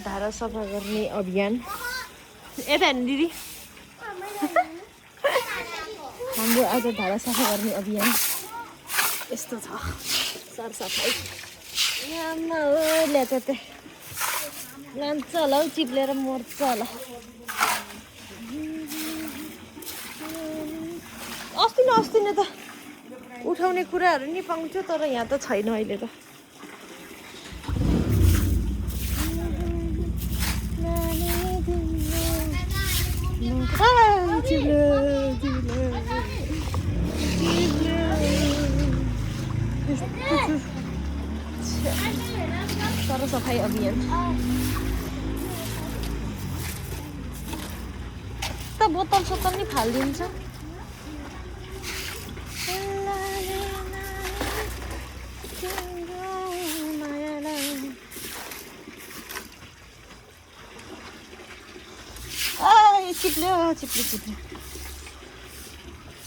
धारा सफा गर्ने अभियान यता हेर्नु दिदी हाम्रो आज धारा सफा गर्ने अभियान यस्तो छ सरसफाइ यहाँ ल्याच लान्छ होला हौ चिप्लेर मर्छ होला अस्ति नै त उठाउने कुराहरू नि पाउँछ तर यहाँ त छैन अहिले त सरसफाइ अभियान त बोतल सोतल नि फालिदिन्छ चिप्ल्यो